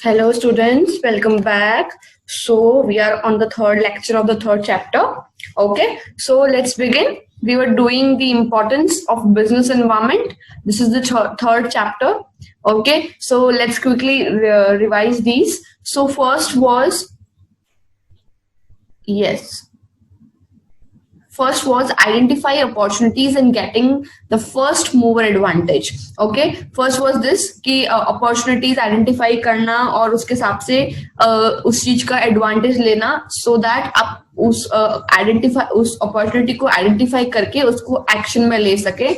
Hello students, welcome back. So we are on the third lecture of the third chapter. Okay, so let's begin. We were doing the importance of business environment. This is the third chapter. Okay, so let's quickly revise these. So first was, yes. First was identify opportunities and getting the first mover advantage. Okay, first was this कि opportunities identify करना और उसके हिसाब से उस चीज का advantage लेना so that आप उस identify उस opportunity को identify करके उसको action में ले सके.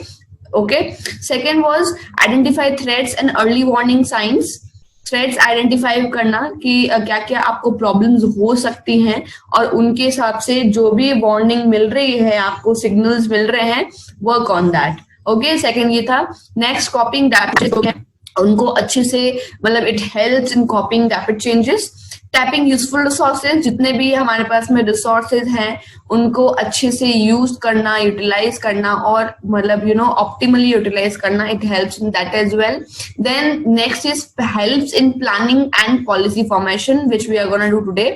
Okay, second was identify threats and early warning signs. Threads identify करना कि क्या क्या आपको प्रॉब्लम्स हो सकती हैं और उनके हिसाब से जो भी वार्निंग मिल रही है, आपको सिग्नल्स मिल रहे हैं, work on that. Okay, second ये था. नेक्स्ट, कॉपिंग रैपिड, उनको अच्छे से मतलब it helps in कॉपिंग rapid changes. Tapping useful resources, जितने भी हमारे पास में रिसोर्सेज हैं उनको अच्छे से यूज करना, यूटिलाइज करना और मतलब ऑप्टिमली यूटिलाइज करना. It helps in that as well. Then next is helps in planning and policy formation which we are gonna do today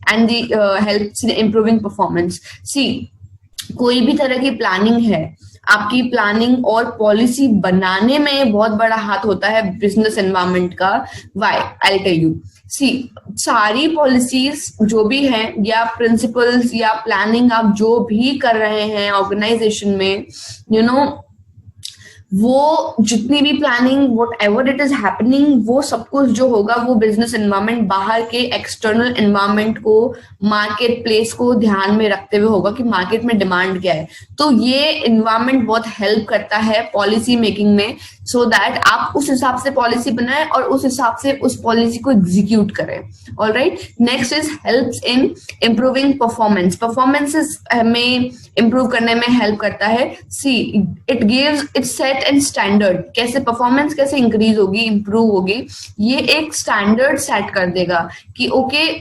and the helps in improving performance. See, कोई भी तरह की planning है, आपकी planning और policy बनाने में बहुत बड़ा हाथ होता है बिजनेस एनवायरनमेंट का. Why? I tell you. See, सारी पॉलिसीज जो भी हैं या प्रिंसिपल्स या प्लानिंग आप जो भी कर रहे हैं ऑर्गेनाइजेशन में, वो जितनी भी planning what ever it is happening, वो सब कुछ जो होगा वो बिजनेस एनवायरनमेंट, बाहर के एक्सटर्नल एनवायरनमेंट को, मार्केट प्लेस को ध्यान में रखते हुए होगा कि मार्केट में डिमांड क्या है. तो ये एनवायरनमेंट बहुत हेल्प करता है पॉलिसी मेकिंग में, सो दैट आप उस हिसाब से पॉलिसी बनाएं और उस हिसाब से उस पॉलिसी को एग्जीक्यूट करें. Alright, next is helps in improving performance. Performances में इम्प्रूव करने में हेल्प करता है. See, it gives it set and standard. कैसे परफॉर्मेंस कैसे इंक्रीज होगी, इंप्रूव होगी, ये एक स्टैंडर्ड सेट कर देगा कि ओके,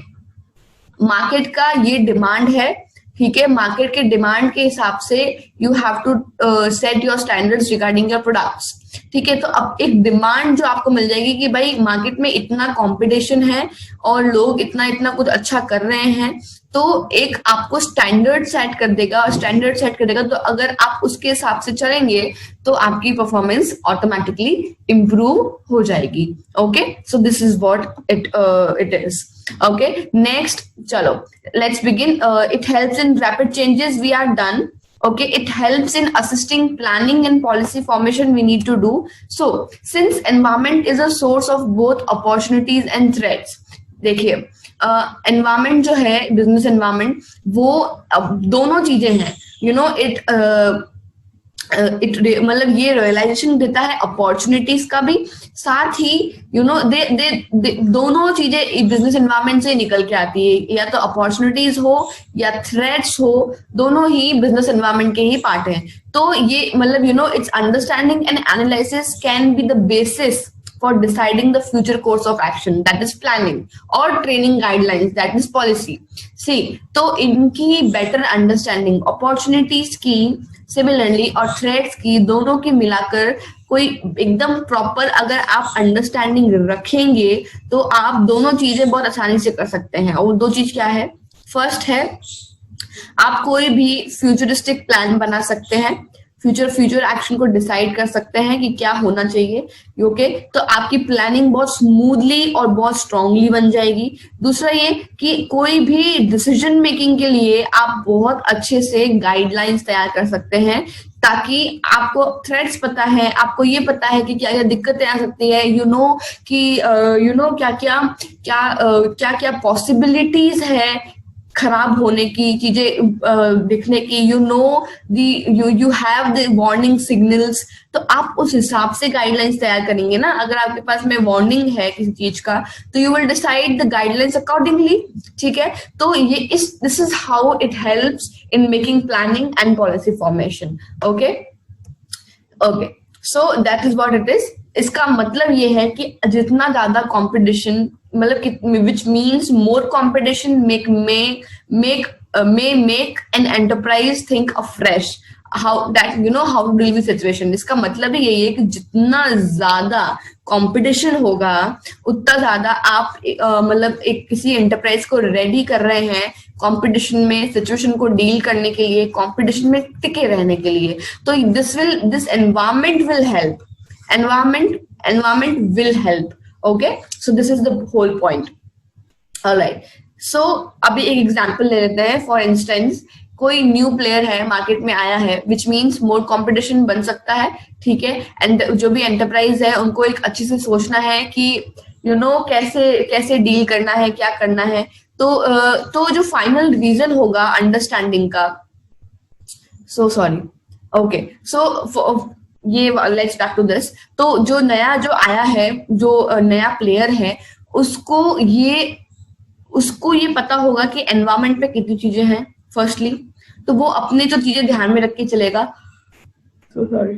मार्केट का ये डिमांड है, ठीक है, मार्केट के डिमांड के हिसाब से you have to set your standards regarding your products. ठीक है, तो अब एक डिमांड जो आपको मिल जाएगी कि भाई मार्केट में इतना कंपटीशन है और लोग इतना इतना कुछ अच्छा कर रहे हैं, तो एक आपको स्टैंडर्ड सेट कर देगा. और स्टैंडर्ड सेट कर देगा तो अगर आप उसके हिसाब से चलेंगे तो आपकी परफॉर्मेंस ऑटोमेटिकली इंप्रूव हो जाएगी. Okay, so this is what it is. Okay, next, चलो let's begin. It helps in rapid changes. We are done. Okay, it helps in assisting planning and policy formation we need to do. So, since environment is a source of both opportunities and threats, देखिए environment जो है, business environment, वो दोनों चीजें हैं. It मतलब ये realisation देता है अपॉर्चुनिटीज का भी, साथ ही दे दोनों चीजें बिजनेस एनवायरनमेंट से निकल के आती है. या तो अपॉर्चुनिटीज हो या थ्रेट्स हो, दोनों ही बिजनेस एनवायरनमेंट के ही पार्ट हैं. तो ये मतलब it's understanding and analysis can be the basis for deciding the future course of action, that is planning, or training guidelines, that is policy. See, तो इनकी better understanding, opportunities की similarly और threats की, दोनों की मिलाकर कोई एकदम प्रॉपर अगर आप अंडरस्टैंडिंग रखेंगे तो आप दोनों चीजें बहुत आसानी से कर सकते हैं. और दो चीज क्या है? फर्स्ट है, आप कोई भी फ्यूचरिस्टिक प्लान बना सकते हैं, फ्यूचर एक्शन को डिसाइड कर सकते हैं कि क्या होना चाहिए. ओके, तो आपकी प्लानिंग बहुत स्मूथली और बहुत स्ट्रांगली बन जाएगी. दूसरा ये कि कोई भी डिसीजन मेकिंग के लिए आप बहुत अच्छे से गाइडलाइंस तैयार कर सकते हैं, ताकि आपको थ्रेड्स पता है, आपको ये पता है कि क्या क्या दिक्कतें आ सकती है, कि क्या क्या पॉसिबिलिटीज है खराब होने की, चीजें दिखने की, you have the warning signals. तो आप उस हिसाब से गाइडलाइंस तैयार करेंगे ना. अगर आपके पास में वार्निंग है किसी चीज का, तो you will decide the guidelines accordingly. ठीक है, तो this is how it helps in making planning and policy formation. Okay, so that is what it is. इसका मतलब ये है कि जितना ज्यादा कंपटीशन, मतलब which means more competition may make an enterprise think afresh. How to deal with situation. इसका मतलब ही यही है कि जितना ज्यादा कंपटीशन होगा उतना ज्यादा आप मतलब एक किसी एंटरप्राइज को रेडी कर रहे हैं कंपटीशन में, सिचुएशन को डील करने के लिए, कंपटीशन में टिके रहने के लिए। तो this environment will help, environment will help. Okay, so this is the whole point. Alright, so अभी एक एग्जांपल ले लेते हैं। फॉर इंस्टेंस कोई न्यू प्लेयर है, मार्केट में आया है, विच मीन्स मोर कंपटीशन बन सकता है, ठीक है। एंड जो भी एंटरप्राइज है उनको एक अच्छे से सोचना है कि कैसे डील करना है, क्या करना है। तो जो फाइनल रीजन होगा अंडरस्टैंडिंग का, सो सॉरी, ओके, सो ये लेट्स बैक टू दिस। तो जो आया है, जो नया प्लेयर है, उसको ये पता होगा कि एनवायरमेंट पे कितनी चीजें हैं फर्स्टली, तो वो अपने जो चीजें ध्यान में रख के चलेगा। so sorry.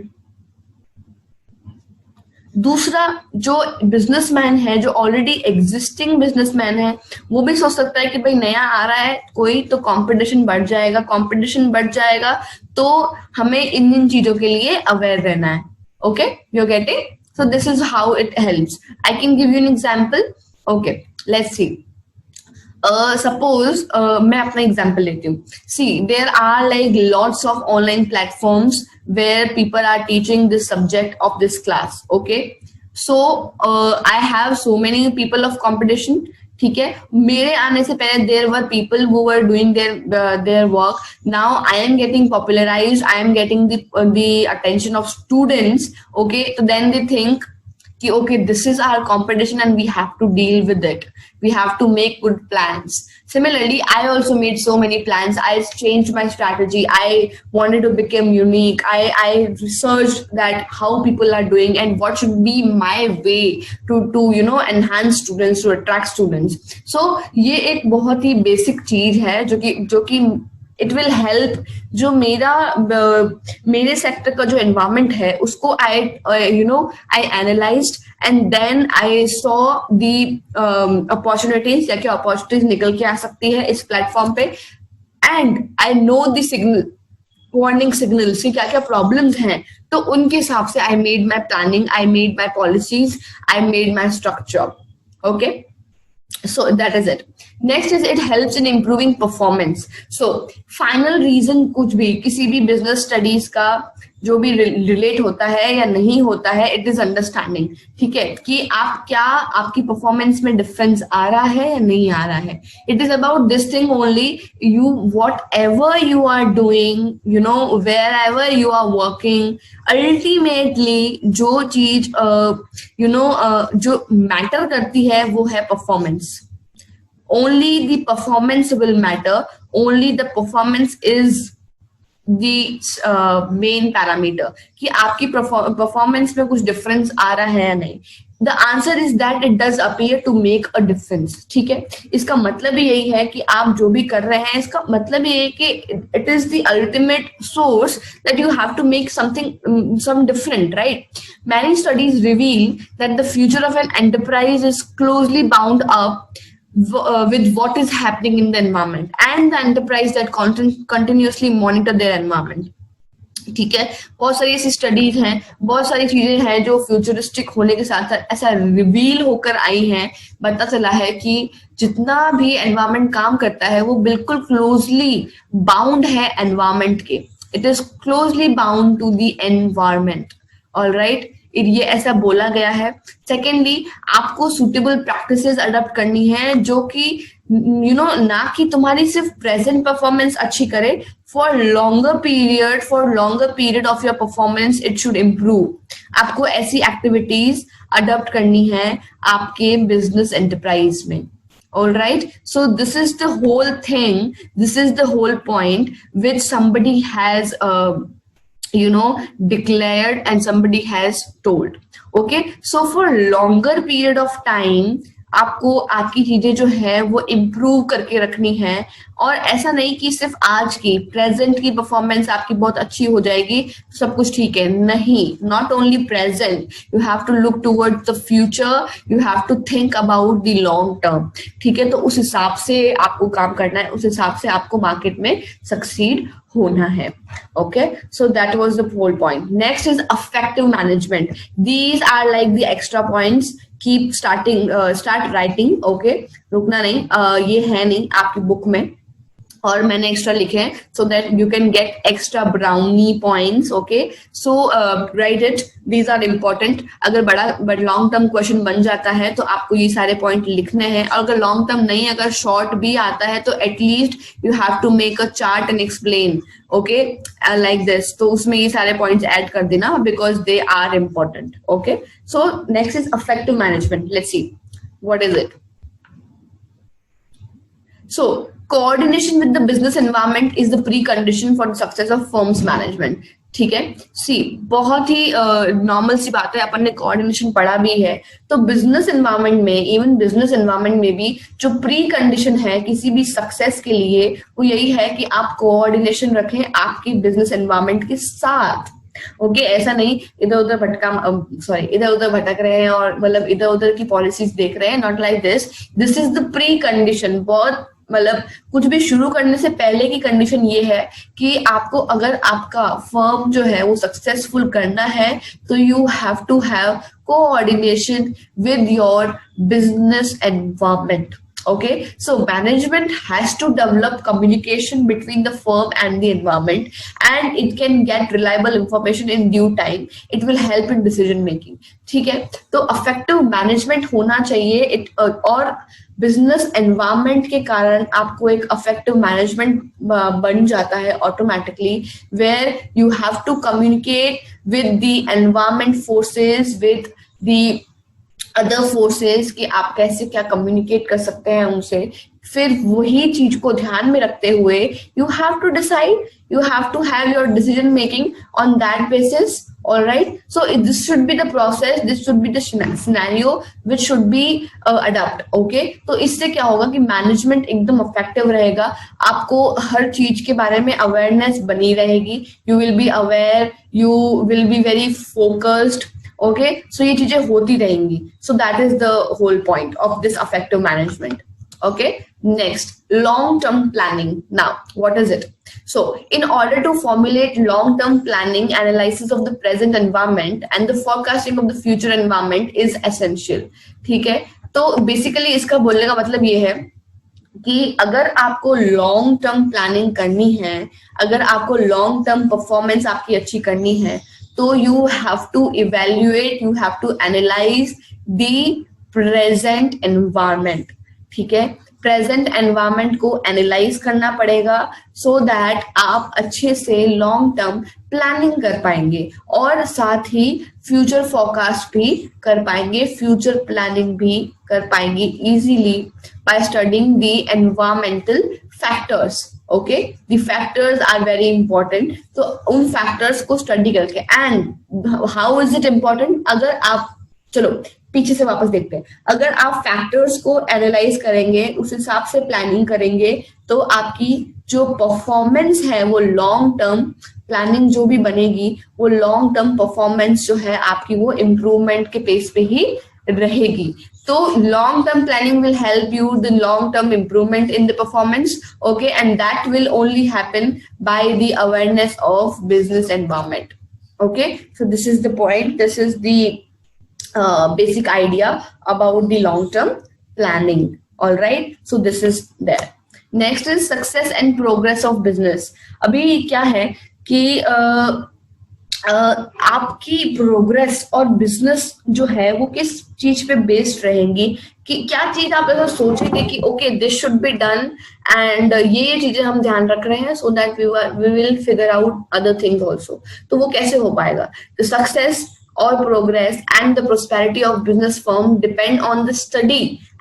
दूसरा, जो बिजनेसमैन है, जो ऑलरेडी एग्जिस्टिंग बिजनेसमैन है, वो भी सोच सकता है कि भाई नया आ रहा है कोई, तो कंपटीशन बढ़ जाएगा, तो हमें इन चीजों के लिए अवेयर रहना है। Okay, you are getting? So this is how it helps. I can give you an example. Okay, let's see. Suppose मैं अपना एग्जाम्पल लेती हूँ। See, there are like lots of online platforms where people are teaching this subject of this class. Okay, so I have so many people of competition, ठीक है। मेरे आने से पहले there were people who were doing their work. Now I am getting popularised, I am getting the attention of students. Okay, तो then they think कि okay, this is our competition and we have to deal with it. We have to make good plans. Similarly, I also made so many plans. I changed my strategy. I wanted to become unique. I researched that how people are doing and what should be my way to enhance students, to attract students. So ये एक बहुत ही basic चीज है जो कि it will help. जो मेरे sector का जो एनवायरमेंट है उसको I analysed and then I saw the opportunities, क्या क्या अपॉर्चुनिटीज निकल के आ सकती है इस प्लेटफॉर्म पे, and I know the signal, warning signals की क्या क्या प्रॉब्लम्स हैं। तो उनके हिसाब से I made my planning, I made my policies, I made my structure. Okay, so that is it. Next is it helps in improving performance. So final reason कुछ भी, किसी भी business studies का जो भी relate होता है या नहीं होता है, it is understanding, ठीक है, कि आपकी performance में difference आ रहा है या नहीं आ रहा है। It is about this thing only, whatever you are doing, wherever you are working, ultimately जो चीज जो matter करती है वो है performance. Only the performance will matter. Only the performance is the main parameter कि आपकी performance में कुछ difference आ रहा है या नहीं। The answer is that it does appear to make a difference. ठीक है, इसका मतलब यही है कि आप जो भी कर रहे हैं, इसका मतलब ये है कि it is the ultimate source that you have to make some different, right? Many studies reveal that the future of an enterprise is closely bound up with what is happening in the environment and the enterprise that continuously monitor their environment. ठीक है, बहुत सारी ऐसी studies हैं, बहुत सारी चीजें हैं जो फ्यूचरिस्टिक होने के साथ साथ ऐसा रिवील होकर आई हैं। पता चला है कि जितना भी एनवायरमेंट काम करता है वो बिल्कुल क्लोजली बाउंड है एनवायरमेंट के। It is closely bound to the environment. Alright, ये ऐसा बोला गया है। सेकेंडली, आपको सुटेबल प्रैक्टिसेस अडॉप्ट करनी है जो कि ना कि तुम्हारी सिर्फ प्रेजेंट परफॉर्मेंस अच्छी करे, for longer period of your performance it should improve. आपको ऐसी एक्टिविटीज अडॉप्ट करनी है आपके बिजनेस एंटरप्राइज में। All right, so this is the whole thing, this is the whole point which somebody has declared and somebody has told. Okay, so for longer period of time आपको आपकी चीजें जो है वो इम्प्रूव करके रखनी है, और ऐसा नहीं कि सिर्फ आज की प्रेजेंट की परफॉर्मेंस आपकी बहुत अच्छी हो जाएगी सब कुछ ठीक है, नहीं, not only present, you have to look towards the future, you have to think about the long term, ठीक है। तो उस हिसाब से आपको काम करना है, उस हिसाब से आपको मार्केट में सक्सीड होना है। Okay, so that was the whole point. Next is effective management. These are like the extra points. Keep start writing. Okay, रुकना नहीं, ये है नहीं आपकी बुक में, और मैंने एक्स्ट्रा लिखे हैं so that you can get extra brownie points. Okay, so write it, these are important. अगर बड़ा लॉन्ग टर्म क्वेश्चन बन जाता है तो आपको ये सारे पॉइंट लिखने हैं, और अगर लॉन्ग टर्म नहीं, अगर शॉर्ट भी आता है तो at least you have to make a chart and explain, okay, like this. तो उसमें ये सारे पॉइंट्स ऐड कर देना because they are important. Okay, so next is effective management. Let's see what is it. So, coordination with the business environment is the precondition for the success of firm's management. ठीक है, सी बहुत ही normal सी बात है, अपन ने coordination पढ़ा भी है। तो बिजनेस एनवायरनमेंट में, इवन बिजनेस एनवायरनमेंट में भी जो प्री कंडीशन है किसी भी सक्सेस के लिए, वो यही है कि आप कोऑर्डिनेशन रखें आपकी बिजनेस एनवायरनमेंट के साथ। ओके, ऐसा नहीं इधर उधर भटक रहे हैं और मतलब इधर उधर की पॉलिसीज देख रहे हैं, not like this. This is the pre condition. बहुत मतलब कुछ भी शुरू करने से पहले की कंडीशन ये है कि आपको अगर आपका फर्म जो है वो सक्सेसफुल करना है तो you have to have coordination with your business environment. Okay, so management has to develop communication between the firm and the environment, and it can get reliable information in due time. It will help in decision making. ठीक है, तो effective management होना चाहिए। और business environment के कारण आपको एक effective management बन जाता है automatically, where you have to communicate with the environment forces, with the other forces, कि आप कैसे क्या कम्युनिकेट कर सकते हैं उनसे। फिर वही चीज को ध्यान में रखते हुए you have to decide, you have to have your decision making on that basis. Alright, so this should be the process, this should be the scenario which should be adopt. Okay, तो इससे क्या होगा कि management एकदम effective रहेगा, आपको हर चीज के बारे में अवेयरनेस बनी रहेगी, you will be aware, you will be very focused. Okay, so ये चीजें होती रहेंगी। So that is the whole point of this effective management. Okay, next, long-term planning. Now, what is it? So, in order to formulate long-term planning, analysis of the present environment and the forecasting of the future environment is essential. ठीक है, तो basically इसका बोलने का मतलब ये है कि अगर आपको लॉन्ग टर्म प्लानिंग करनी है, अगर आपको लॉन्ग टर्म परफॉर्मेंस आपकी अच्छी करनी है, तो you have to evaluate, you have to analyse the present environment. ठीक है, प्रेजेंट एनवायरनमेंट को एनालाइज करना पड़ेगा सो दैट आप अच्छे से लॉन्ग टर्म प्लानिंग कर पाएंगे, और साथ ही फ्यूचर फोरकास्ट भी कर पाएंगे, फ्यूचर प्लानिंग भी कर पाएंगे easily by studying the environmental factors. Okay, the factors are very important. तो उन factors को study करके, and how is it important? अगर आप, चलो पीछे से वापस देखते हैं, अगर आप factors को analyze करेंगे, उस हिसाब से planning करेंगे, तो आपकी जो performance है वो long term प्लानिंग जो भी बनेगी वो लॉन्ग टर्म परफॉर्मेंस जो है आपकी वो इम्प्रूवमेंट के पेस पे ही रहेगी। तो long term planning will help you the long term improvement in the performance. Okay, and that will only happen by the awareness of business environment. Okay, so this is the point, this is the basic idea about the long term planning. All right, so this is there. Next is success and progress of business. अभी क्या है कि आपकी progress और business जो है वो किस चीज पे बेस्ड रहेंगी, कि क्या चीज आप ऐसा सोचेंगे कि okay this should be done and ये चीजें हम ध्यान रख रहे हैं so that we will figure out other things also. तो वो कैसे हो पाएगा? The success or progress and the prosperity of business firm depend on the study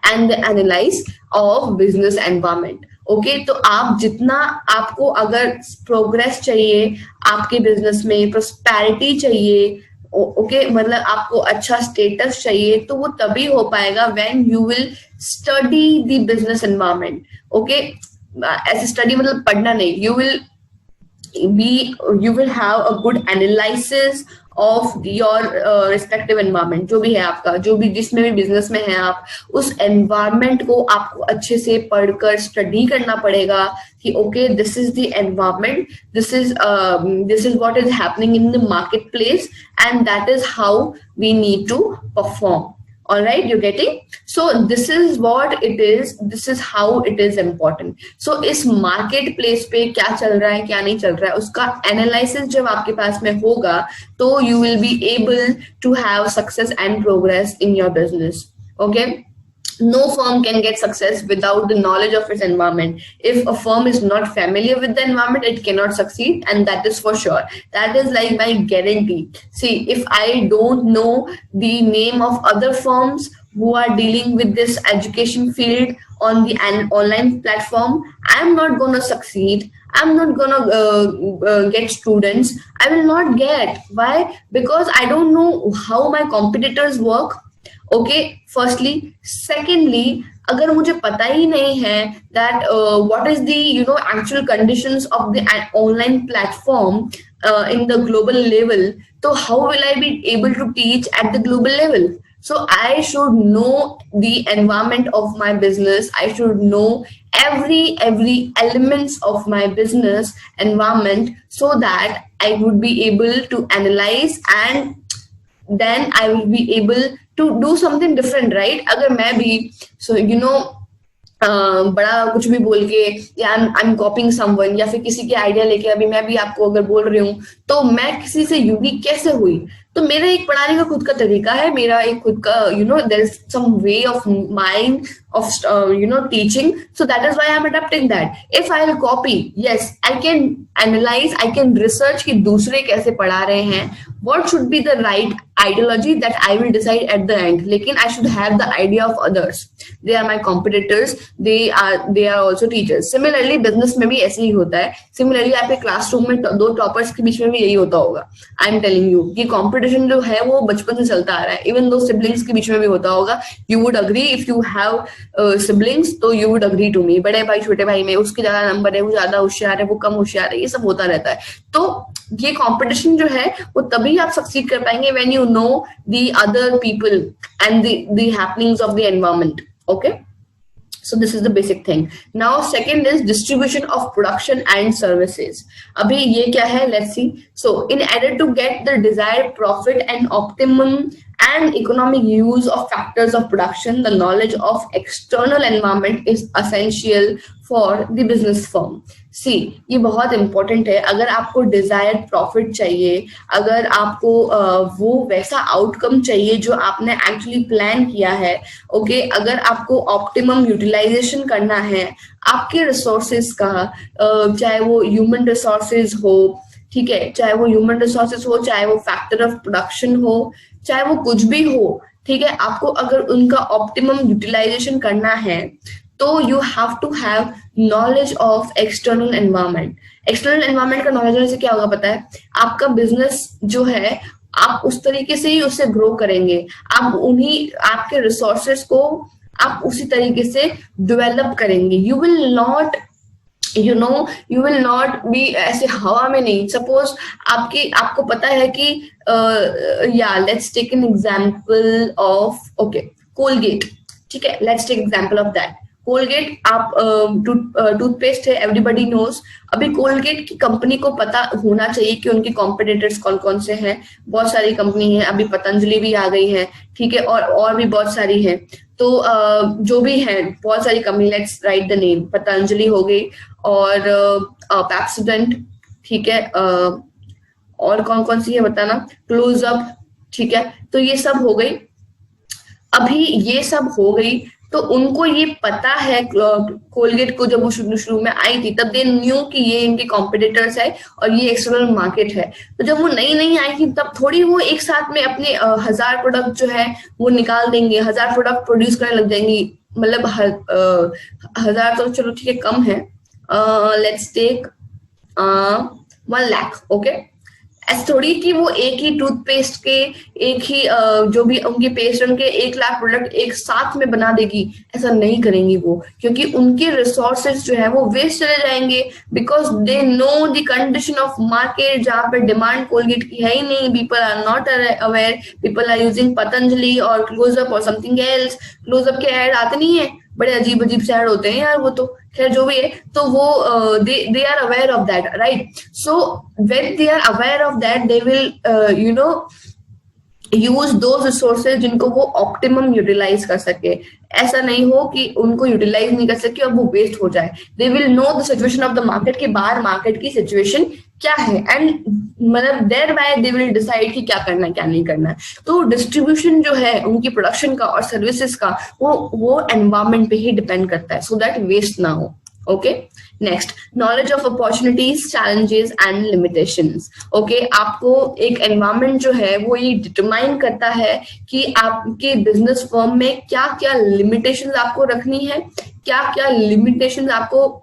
and the analyze of business environment. Okay, तो आप जितना, आपको अगर प्रोग्रेस चाहिए आपके बिजनेस में, प्रोस्पेरिटी चाहिए, ओके मतलब आपको अच्छा स्टेटस चाहिए तो वो तभी हो पाएगा when you will study the business environment. Okay, ऐसे स्टडी मतलब पढ़ना नहीं, you will have a good analysis of your respective environment. जो भी है आपका, जो भी जिसमें भी बिजनेस में है आप, उस environment को आपको अच्छे से पढ़कर स्टडी करना पड़ेगा कि okay, this is the environment, this is what is happening in the marketplace, and that is how we need to perform. All right, you're getting? So this is what it is, this is how it is important. So इस marketplace पे क्या चल रहा है क्या नहीं चल रहा है उसका analysis जब आपके पास में होगा तो you will be able to have success and progress in your business. Okay, no firm can get success without the knowledge of its environment. If a firm is not familiar with the environment, it cannot succeed, and that is for sure. That is like my guarantee. See, if I don't know the name of other firms who are dealing with this education field on the online platform, I'm not gonna succeed. I'm not gonna get students. I will not get. Why? Because I don't know how my competitors work. Okay, firstly. Secondly, अगर मुझे पता ही नहीं है that what is the actual conditions of the online platform in the global level, तो how will I be able to teach at the global level? So I should know the environment of my business. I should know every elements of my business environment so that I would be able to analyze, and then I will be able to do something different, right? अगर मैं भी बड़ा कुछ भी बोल के या I am कॉपिंग someone या फिर किसी के आइडिया लेके अभी मैं भी आपको अगर बोल रही हूँ तो मैं किसी से यूनिक कैसे हुई? तो मेरा एक पढ़ाने का खुद का तरीका है, मेरा एक खुद का there is some way of mind of teaching, so that is why I'm adapting that. If I'll copy, yes, I can analyze, I can research कि दूसरे कैसे पढ़ा रहे हैं, what should be the right ideology, that I will decide at the end. लेकिन I should have the idea of others. They are my competitors, they are also teachers. Similarly business में भी ऐसे ही होता है. Similarly आपके classroom में दो toppers के बीच में भी यही होता होगा. I am telling you कि competition जो है वो बचपन से चलता आ रहा है. Even दो siblings के बीच में भी होता होगा. You would agree if you have siblings, तो you would agree to me, बड़े भाई छोटे भाई में उसके ज्यादा नंबर है, वो ज्यादा होशियार है, वो कम होशियार है, ये सब होता रहता है. तो ये कंपटीशन जो है वो तभी आप सक्सीड कर पाएंगे when you know the other people and the happenings of the environment. Okay, so this is the basic thing. Now second is distribution of production and services. अभी ये क्या है, let's see. So in order to get the desired profit and optimum and economic use of factors of production, the knowledge of external environment is essential for the business firm. See, ये बहुत important है. अगर आपको desired profit चाहिए, अगर आपको वो वैसा outcome चाहिए जो आपने actually plan किया है, okay, अगर आपको optimum utilization करना है आपके resources का, चाहे वो human resources हो, ठीक है, चाहे वो ह्यूमन रिसोर्सेज हो, चाहे वो फैक्टर ऑफ प्रोडक्शन हो, चाहे वो कुछ भी हो, ठीक है, आपको अगर उनका ऑप्टिमम यूटिलाइजेशन करना है तो you have to have knowledge of external environment. External environment का नॉलेज होने से क्या होगा पता है? आपका बिजनेस जो है आप उस तरीके से ही उससे ग्रो करेंगे, आप उन्हीं आपके रिसोर्सेज को आप उसी तरीके से डेवलप करेंगे. You will not you will not be ऐसे हवा में नहीं. सपोज आपको पता है कि let's take an example of Colgate, ठीक है, let's take example of that. Colgate आप टूथपेस्ट है, एवरीबडी नोज. अभी Colgate की कंपनी को पता होना चाहिए कि उनके कॉम्पिटिटर्स कौन कौन से हैं. बहुत सारी कंपनी है, अभी पतंजलि भी आ गई है, ठीक है, और भी बहुत सारी है. तो जो भी है बहुत सारी company, let's write the name. Patanjali हो गई और पेप्सोडेंट, ठीक है, और कौन कौन सी है बताना, क्लोजअप, ठीक है. तो ये सब हो गई. अभी ये सब हो गई तो उनको ये पता है, कोलगेट को जब वो शुरू में आई थी तब दे न्यू कि ये इनके कॉम्पिटिटर्स है और ये एक्सटर्नल मार्केट है. तो जब वो नई आई थी तब थोड़ी वो एक साथ में अपने 1000 प्रोडक्ट जो है वो निकाल देंगे, 1000 प्रोडक्ट प्रोड्यूस करने लग जाएंगी. मतलब 1000 तो चलो ठीक है कम है, लेट्स टेक 1 लाख, ओके, ऐसा थोड़ी कि वो एक ही टूथपेस्ट के एक ही जो भी उनके पेस्ट उनके 1 लाख प्रोडक्ट एक साथ में बना देगी, ऐसा नहीं करेंगी वो, क्योंकि उनके रिसोर्सेज जो है वो वेस्ट चले जाएंगे, because they know the condition of market जहाँ पे डिमांड कोलगेट की है ही नहीं, people are not aware, people are using Patanjali और क्लोजअप और समथिंग एल्स। क्लोजअप के ऐड आते नहीं है, बड़े अजीब अजीब से ऐड होते हैं यार, वो तो खैर जो भी है, तो वो they are aware of that, right? So when they are aware of that they will use दो रिसोर्सेज जिनको वो ऑप्टिमम यूटिलाइज कर सके। ऐसा नहीं हो कि उनको यूटिलाइज नहीं कर सके और वो वेस्ट हो जाए। They will know the situation of the market के बाहर मार्केट की सिचुएशन क्या है, एंड मतलब thereby they will decide कि क्या करना है क्या नहीं करना है। तो डिस्ट्रीब्यूशन जो है उनकी प्रोडक्शन का और सर्विसेज का वो एनवायरमेंट पे ही डिपेंड करता है, सो दैट वेस्ट ना हो। Okay, next, knowledge of opportunities, challenges and limitations. Okay, आपको एक एनवायरनमेंट जो है वो ये डिटरमाइन करता है कि आपके बिजनेस फर्म में क्या क्या लिमिटेशंस आपको रखनी है, क्या क्या लिमिटेशंस आपको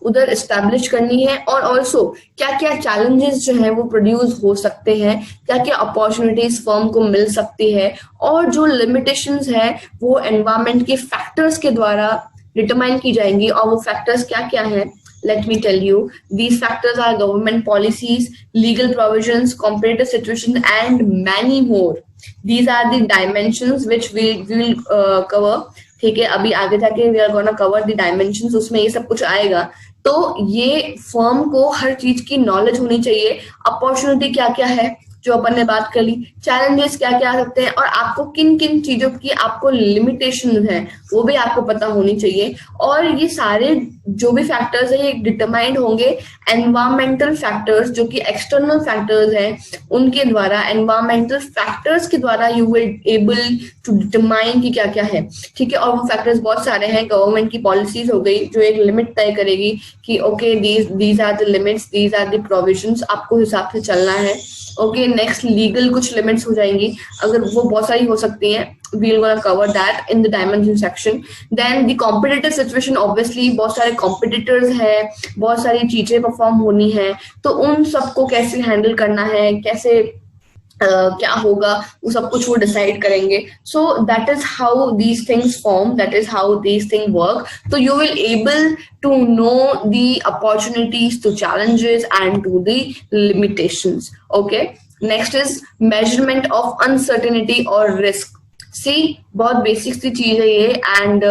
उधर एस्टैब्लिश करनी है, और ऑल्सो क्या क्या चैलेंजेस जो है वो प्रोड्यूस हो सकते हैं, क्या क्या अपॉर्चुनिटीज फर्म को मिल सकती है, और जो लिमिटेशंस है वो एनवायरनमेंट के फैक्टर्स के द्वारा डिटरमाइन की जाएंगी। और वो फैक्टर्स क्या क्या है, let me tell you. These factors are government policies, legal provisions, competitive situation, and many more. These are the dimensions which we will cover. ठीक है, अभी आगे जाके we are gonna cover the dimensions, उसमें ये सब कुछ आएगा। तो ये फर्म को हर चीज की नॉलेज होनी चाहिए। अपॉर्चुनिटी क्या क्या है जो अपन ने बात कर ली, चैलेंजेस क्या क्या आ सकते हैं, और आपको किन किन चीजों की आपको लिमिटेशन है वो भी आपको पता होनी चाहिए। और ये सारे जो भी फैक्टर्स है ये डिटरमाइंड होंगे एनवायरमेंटल फैक्टर्स, जो कि एक्सटर्नल फैक्टर्स हैं उनके द्वारा। एनवायरमेंटल फैक्टर्स के द्वारा you will able to determine कि क्या क्या है, ठीक है। और वो फैक्टर्स बहुत सारे हैं। गवर्नमेंट की पॉलिसीज हो गई जो एक लिमिट तय करेगी कि okay these are the limits, these are the provisions, आपको हिसाब से चलना है। ओके, नेक्स्ट, लीगल कुछ लिमिट्स हो जाएंगी, अगर वो बहुत सारी हो सकती हैं, we'll gonna cover that in the dimension section. Then the competitive situation, obviously बहुत सारे competitors है, बहुत सारी चीजें परफॉर्म होनी है, तो उन सबको कैसे हैंडल करना है, कैसे क्या होगा, वो सब कुछ वो डिसाइड करेंगे। So that is how these things form, that is how these thing work. तो you will able to know the opportunities, to challenges and to the limitations. Okay, next is measurement of uncertainty और risk. See, बहुत basic सी चीज है ये, and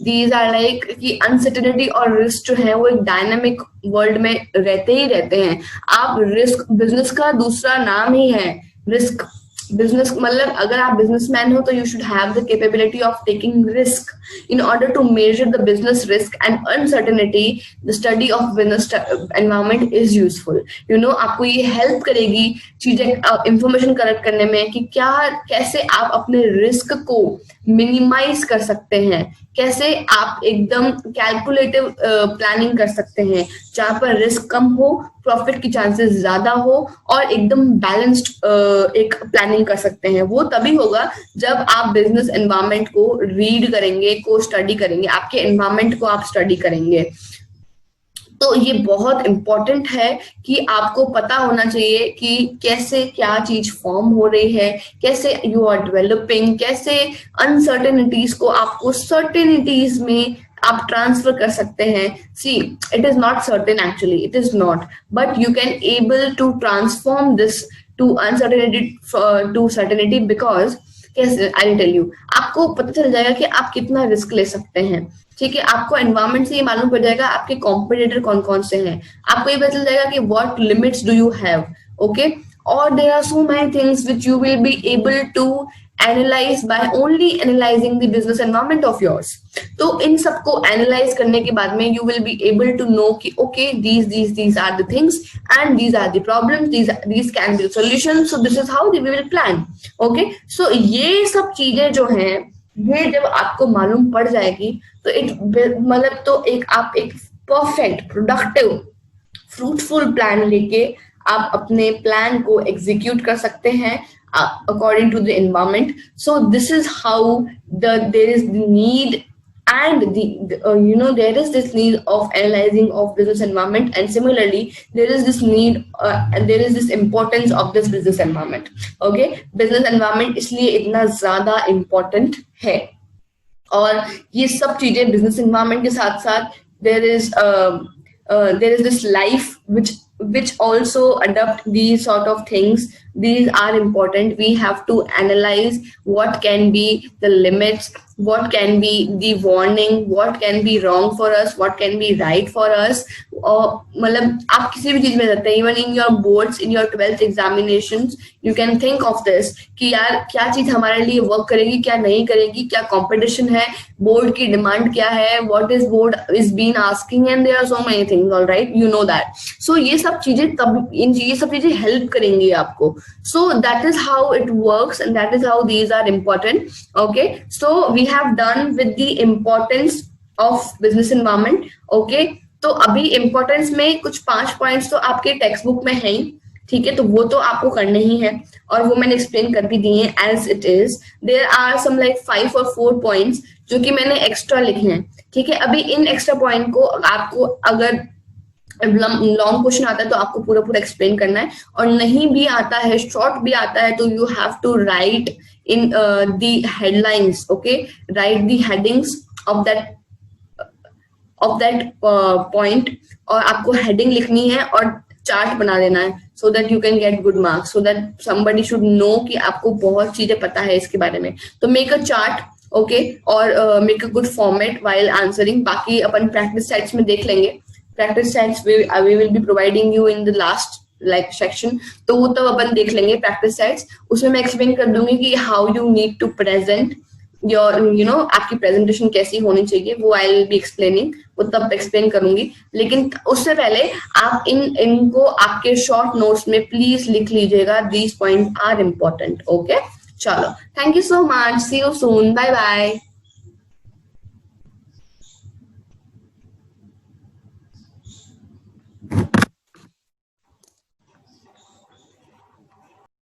these are like कि uncertainty और risk जो है वो एक डायनामिक वर्ल्ड में रहते ही रहते हैं। आप रिस्क, बिजनेस का दूसरा नाम ही है रिस्क। बिजनेस मतलब अगर आप बिजनेसमैन हो तो you should have the capability of taking risk. In order to measure the business risk and uncertainty, the study of business environment is useful. आपको ये हेल्प करेगी चीजें इंफॉर्मेशन कलेक्ट करने में कि क्या कैसे आप अपने रिस्क को मिनिमाइज कर सकते हैं, कैसे आप एकदम कैलकुलेटिव प्लानिंग कर सकते हैं जहां पर रिस्क कम हो, प्रॉफिट की चांसेस ज्यादा हो, और एकदम बैलेंस्ड एक प्लानिंग कर सकते हैं। वो तभी होगा जब आप बिजनेस एनवायरनमेंट को रीड करेंगे, को स्टडी करेंगे, आपके एनवायरनमेंट को आप स्टडी करेंगे। तो ये बहुत इंपॉर्टेंट है कि आपको पता होना चाहिए कि कैसे क्या चीज फॉर्म हो रही है, कैसे यू आर डेवलपिंग, कैसे अनसर्टेनिटीज को आपको सर्टेनिटीज में आप ट्रांसफर कर सकते हैं। See, it is not certain, actually it is not, but you can able to transform this to uncertainty to certainty, because कैसे, आई विल टेल यू, आपको पता चल जाएगा कि आप कितना रिस्क ले सकते हैं। ठीक है, आपको एनवायरनमेंट से ये मालूम पड़ जाएगा आपके कॉम्पिटिटर कौन कौन से हैं, आपको ये पता चल जाएगा कि what limits do you have. Okay, और there are so many things which you will be able to analyse by only analysing the business environment of yours. तो इन सबको एनालाइज करने के बाद में you will be able to know कि okay these are the things and these are the problems, these can be solutions, so this is how we will plan. Okay, so ये सब चीजें जो हैं ये जब आपको मालूम पड़ जाएगी तो मतलब तो आप एक परफेक्ट, प्रोडक्टिव, फ्रूटफुल प्लान लेके आप अपने प्लान को एग्जीक्यूट कर सकते हैं according to the environment. So this is how there is the need and there is this need of analyzing of business environment, and similarly there is this need and there is this importance of this business environment. Okay, business environment इसलिए इतना ज्यादा important है, और ये सब चीजें business environment के साथ साथ there is this life which also adopt these sort of things. These are important. We have to analyze what can be the limits, what can be the warning, what can be wrong for us, what can be right for us. और मतलब आप किसी भी चीज में रहते हैं, even in your boards, in your 12th examinations, you can think of this कि यार क्या चीज हमारे लिए वर्क करेगी, क्या नहीं करेगी, क्या कंपटीशन है, बोर्ड की डिमांड क्या है, what is board is been asking, and there are so many things, alright, you know that. So ये सब चीजें तब ये सब चीजें हेल्प करेंगी आपको. So that is how it works and that is how these are important. Okay, so we have done with the importance of business environment. Okay, तो अभी इम्पोर्टेंस में कुछ 5 पॉइंट्स तो आपके टेक्स्ट बुक में है ही, ठीक है, तो वो तो आपको करने ही है, और वो मैंने एक्सप्लेन कर भी दिए हैं as it is. There are some like 5 or 4 points जो कि मैंने एक्स्ट्रा लिखे हैं, ठीक है. अभी इन एक्स्ट्रा पॉइंट को आपको अगर लॉन्ग क्वेश्चन आता है तो आपको पूरा पूरा एक्सप्लेन करना है, और नहीं भी आता है, शॉर्ट भी आता है, तो you have to write in the headlines. Okay, write the headings of that point, और आपको हेडिंग लिखनी है और चार्ट बना देना है, सो that you can get good marks, so that somebody should know कि आपको बहुत चीजें पता है इसके बारे में. तो मेक अ चार्ट, ओके, और make a good format while answering. बाकी अपन प्रैक्टिस सेट्स में देख लेंगे. Practice sets we will be providing you in the last like section, तो वो तब अपन देख लेंगे प्रैक्टिस सेट्स. उसमें मैं एक्सप्लेन कर दूंगी कि how you need to present your आपकी प्रेजेंटेशन कैसी होनी चाहिए, वो आई विल बी एक्सप्लेनिंग, वो तब एक्सप्लेन करूंगी. लेकिन उससे पहले आप इनको आपके शॉर्ट नोट्स में प्लीज लिख लीजिएगा. These point are important. Okay, चलो, thank you so much, see you soon, bye bye.